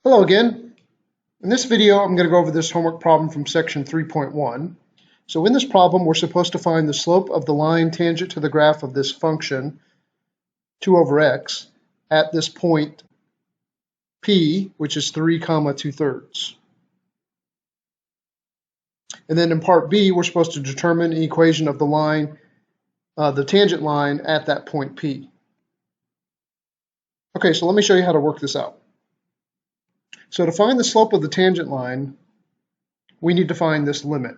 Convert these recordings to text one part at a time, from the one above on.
Hello again. In this video, I'm going to go over this homework problem from section 3.1. So in this problem, we're supposed to find the slope of the line tangent to the graph of this function, 2 over x, at this point p, which is 3, 2/3. And then in part B, we're supposed to determine an equation of the line, the tangent line at that point p. Okay, so let me show you how to work this out. So to find the slope of the tangent line, we need to find this limit.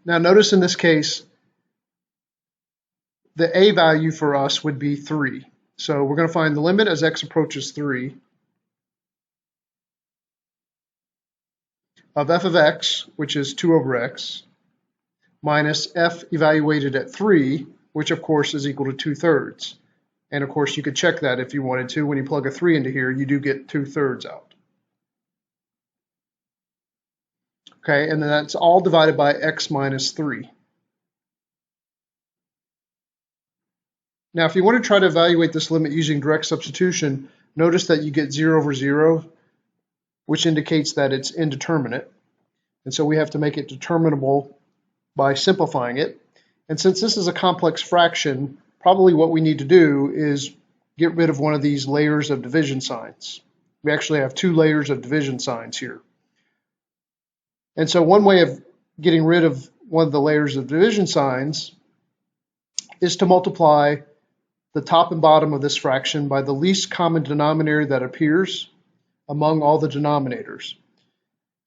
Now notice in this case, the a value for us would be 3. So we're going to find the limit as x approaches 3 of f of x, which is 2 over x, minus f evaluated at 3, which of course is equal to 2/3. And of course you could check that if you wanted to. When you plug a 3 into here, you do get 2/3 out. Okay, and then that's all divided by x minus 3. Now, if you want to try to evaluate this limit using direct substitution, notice that you get 0 over 0, which indicates that it's indeterminate. And so we have to make it determinable by simplifying it. And since this is a complex fraction, probably what we need to do is get rid of one of these layers of division signs. We actually have 2 layers of division signs here. And so one way of getting rid of one of the layers of division signs is to multiply the top and bottom of this fraction by the least common denominator that appears among all the denominators.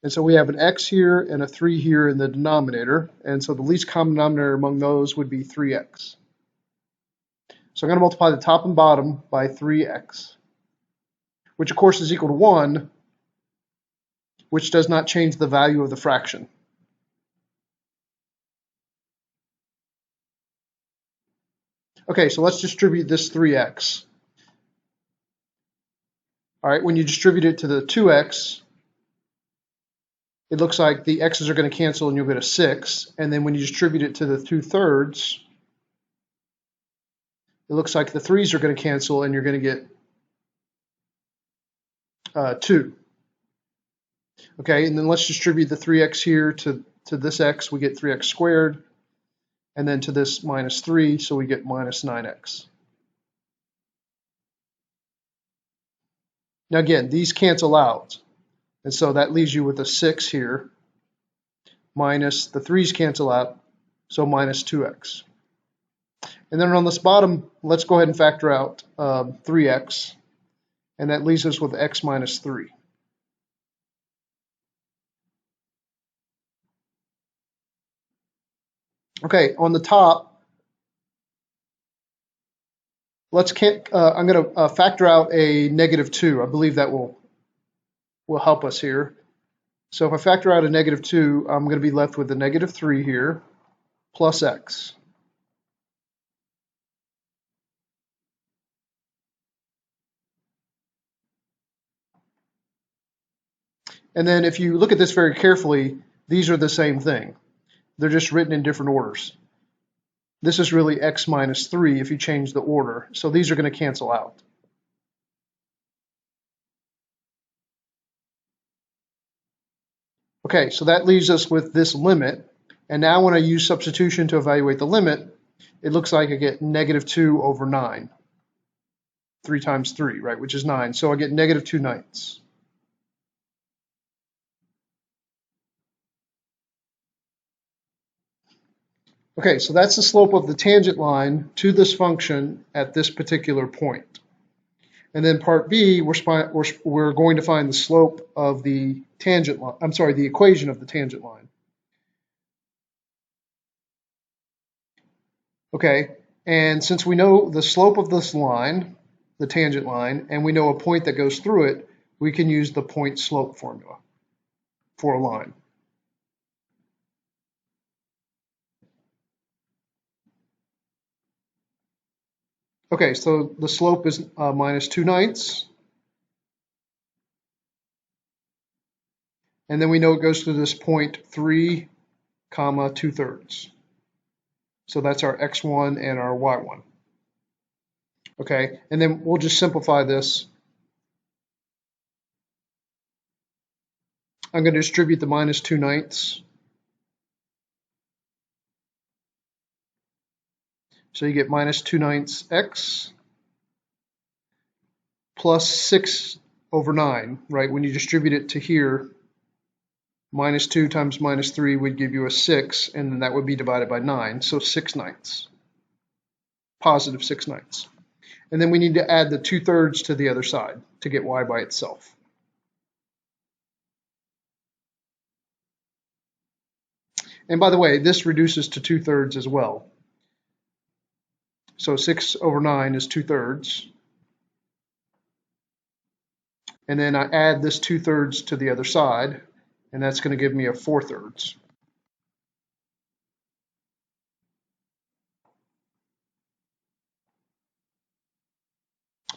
And so we have an x here and a 3 here in the denominator, and so the least common denominator among those would be 3x. So I'm going to multiply the top and bottom by 3x, which of course is equal to 1, which does not change the value of the fraction. Okay, so let's distribute this 3x. All right, when you distribute it to the 2x, it looks like the x's are going to cancel and you'll get a 6. And then when you distribute it to the 2/3, it looks like the 3's are going to cancel and you're going to get 2. Okay, and then let's distribute the 3x here to this x. We get 3x squared. And then to this minus 3, so we get minus 9x. Now again, these cancel out. And so that leaves you with a 6 here, minus the 3's cancel out, so minus 2x. And then on this bottom, let's go ahead and factor out 3x, and that leaves us with x minus 3. Okay, on the top, I'm going to factor out a negative 2. I believe that will help us here. So if I factor out a negative 2, I'm going to be left with a negative 3 here, plus x. And then if you look at this very carefully, these are the same thing. They're just written in different orders. This is really x minus 3 if you change the order. So these are going to cancel out. Okay, so that leaves us with this limit. And now when I use substitution to evaluate the limit, it looks like I get negative 2 over 9. 3 times 3, right, which is 9. So I get negative 2/9. Okay, so that's the slope of the tangent line to this function at this particular point. And then part B, we're going to find the slope of the tangent line. I'm sorry, the equation of the tangent line. Okay, and since we know the slope of this line, the tangent line, and we know a point that goes through it, we can use the point slope formula for a line. Okay, so the slope is minus 2/9. And then we know it goes to this point 3, 2/3. So that's our x1 and our y1. Okay, and then we'll just simplify this. I'm going to distribute the minus 2/9. So you get minus 2/9 x plus 6/9, right? When you distribute it to here, minus 2 times minus 3 would give you a 6, and then that would be divided by 9, so 6/9, positive 6/9. And then we need to add the 2/3 to the other side to get y by itself. And by the way, this reduces to 2/3 as well. So 6/9 is 2/3. And then I add this 2/3 to the other side, and that's going to give me a 4/3.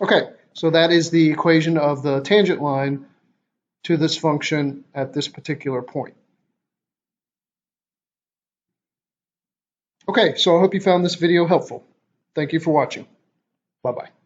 Okay, so that is the equation of the tangent line to this function at this particular point. Okay, so I hope you found this video helpful. Thank you for watching. Bye-bye.